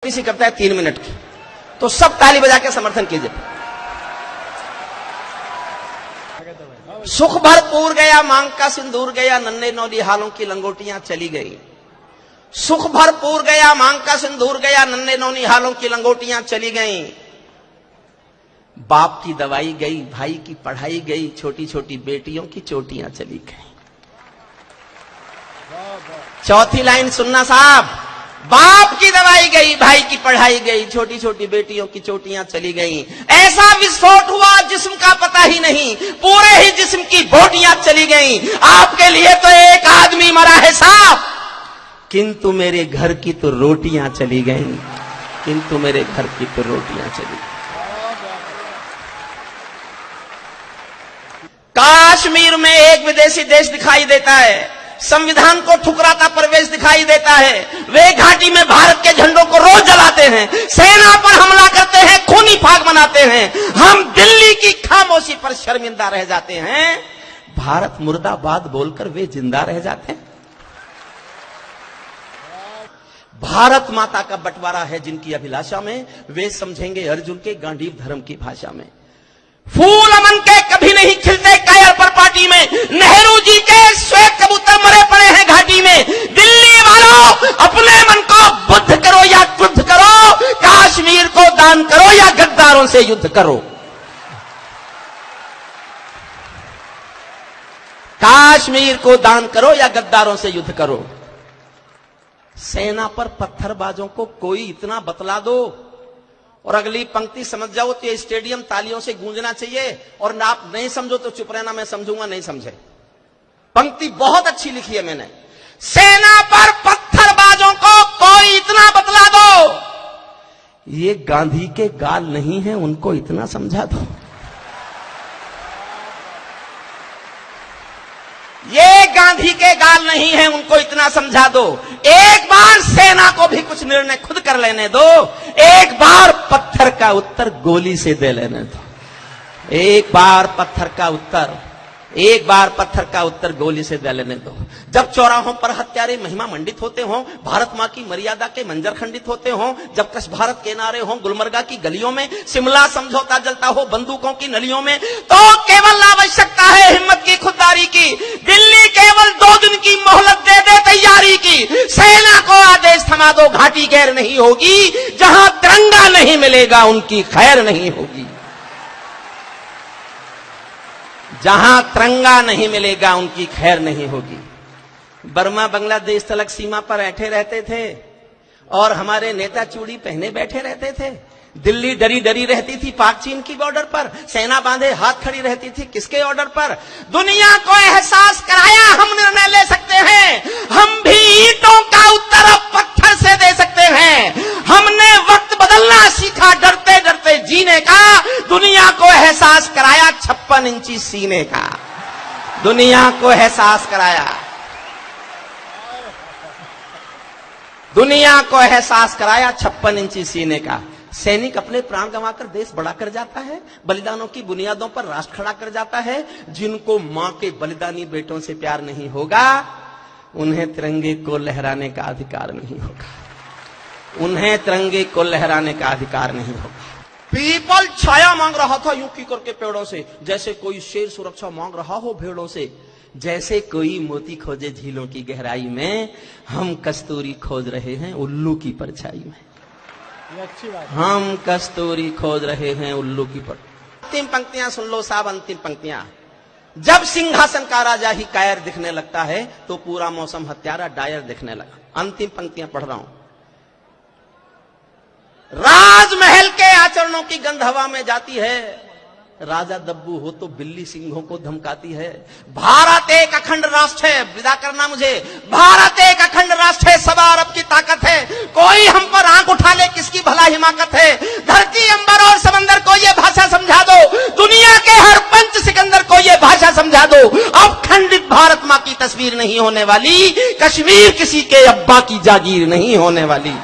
छोटी सी कविता है 3 मिनट की, तो सब ताली बजा के समर्थन कीजिए। सुख भरपूर गया मांग का सिंदूर गया, नन्हे नौली हालों की लंगोटियां चली गई। सुख भरपूर गया मांग का सिंदूर गया, नन्हे नौली हालों की लंगोटियां चली गई। बाप की दवाई गई, भाई की पढ़ाई गई, छोटी छोटी बेटियों की चोटियां चली गई। चौथी लाइन सुनना साहब, बाप की दवाई गई, भाई की पढ़ाई गई, छोटी छोटी बेटियों की चोटियां चली गई। ऐसा विस्फोट हुआ जिस्म का पता ही नहीं, पूरे ही जिस्म की बोटियां चली गई। आपके लिए तो एक आदमी मरा है साहब, किंतु मेरे घर की तो रोटियां चली गई, किंतु मेरे घर की तो रोटियां चली गई। कश्मीर में एक विदेशी देश दिखाई देता है, संविधान को ठुकराता प्रवेश दिखाई देता है। वे घाटी में भारत के झंडों को रोज जलाते हैं, सेना पर हमला करते हैं, खूनी फाग मनाते हैं। हम दिल्ली की खामोशी पर शर्मिंदा रह जाते हैं, भारत मुर्दाबाद बोलकर वे जिंदा रह जाते हैं। भारत माता का बंटवारा है जिनकी अभिलाषा में, वे समझेंगे अर्जुन के गांडीव धर्म की भाषा में। फूल अमन के कभी नहीं खिलते कायर पर पार्टी में, नेहरू जी के श्वेत कबूतर मरे पड़े हैं घाटी में। दिल्ली वालों अपने मन को बुद्ध करो या युद्ध करो, कश्मीर को दान करो या गद्दारों से युद्ध करो। कश्मीर को दान करो या गद्दारों से युद्ध करो। सेना पर पत्थरबाजों को कोई इतना बतला दो और अगली पंक्ति समझ जाओ तो ये स्टेडियम तालियों से गूंजना चाहिए, और ना आप नहीं समझो तो चुप रहना, मैं समझूंगा नहीं समझे। पंक्ति बहुत अच्छी लिखी है मैंने, सेना पर पत्थरबाजों को कोई इतना बतला दो, ये गांधी के गाल नहीं है, उनको इतना समझा दो। ये गांधी के गाल नहीं है, उनको इतना समझा दो। एक बार सेना को भी कुछ निर्णय खुद कर लेने दो, एक बार पत्थर का उत्तर गोली से दे लेने दो। एक बार पत्थर का उत्तर गोली से दे लेने दो। जब चौराहों पर हत्यारे महिमा मंडित होते हों, भारत मां की मर्यादा के मंजर खंडित होते हों, जब कश भारत के नारे हों गुलमर्गा की गलियों में, शिमला समझौता जलता हो बंदूकों की नलियों में, तो केवल आवश्यकता है हिम्मत की, खुददारी की। दिल्ली केवल 2 दिन की मोहलत दे दे तैयारी की। सेना को आदेश थमा दो, घाटी गैर नहीं होगी। जहां तिरंगा नहीं मिलेगा उनकी खैर नहीं होगी। जहां तिरंगा नहीं मिलेगा उनकी खैर नहीं होगी। बर्मा बांग्लादेश तलक सीमा पर बैठे रहते थे और हमारे नेता चूड़ी पहने बैठे रहते थे। दिल्ली डरी डरी रहती थी पाक चीन की बॉर्डर पर, सेना बांधे हाथ खड़ी रहती थी किसके ऑर्डर पर? दुनिया को एहसास कराया हम निर्णय ले सकते हैं, हम भी ईंटों का उत्तर अब पत्थर से दे सकते हैं। हमने वक्त बदलना सीखा, डरते डरते जीने का। दुनिया को एहसास कराया 56 इंची सीने का। दुनिया को एहसास कराया, दुनिया को एहसास कराया 56 इंची सीने का। सैनिक अपने प्राण गंवाकर देश बड़ा कर जाता है, बलिदानों की बुनियादों पर राष्ट्र खड़ा कर जाता है। जिनको मां के बलिदानी बेटों से प्यार नहीं होगा, उन्हें तिरंगे को लहराने का अधिकार नहीं होगा। उन्हें तिरंगे को लहराने का अधिकार नहीं होगा। पीपल छाया मांग रहा था यूं की करके पेड़ों से, जैसे कोई शेर सुरक्षा मांग रहा हो भेड़ों से। जैसे कोई मोती खोजे झीलों की गहराई में, हम कस्तूरी खोज रहे हैं उल्लू की परछाई में। हम कस्तूरी खोज रहे हैं उल्लू की पर। अंतिम पंक्तियां सुन लो साहब, अंतिम पंक्तियां। जब सिंहासन का राजा ही कायर दिखने लगता है, तो पूरा मौसम हत्यारा डायर दिखने लगा। अंतिम पंक्तियां पढ़ रहा हूं। राजमहल के आचरणों की गंध हवा में जाती है, राजा दब्बू हो तो बिल्ली सिंहों को धमकाती है। भारत एक अखंड राष्ट्र है, विदा करना मुझे। भारत एक अखंड राष्ट्र है, सवा अरब की ताकत है। कोई हम पर आंख उठा ले किसकी भला हिमाकत है। धरती अंबर और समंदर को ये भाषा समझा दो, दुनिया के हर पंच सिकंदर को ये भाषा समझा दो। अब खंडित भारत मां की तस्वीर नहीं होने वाली, कश्मीर किसी के अब्बा की जागीर नहीं होने वाली।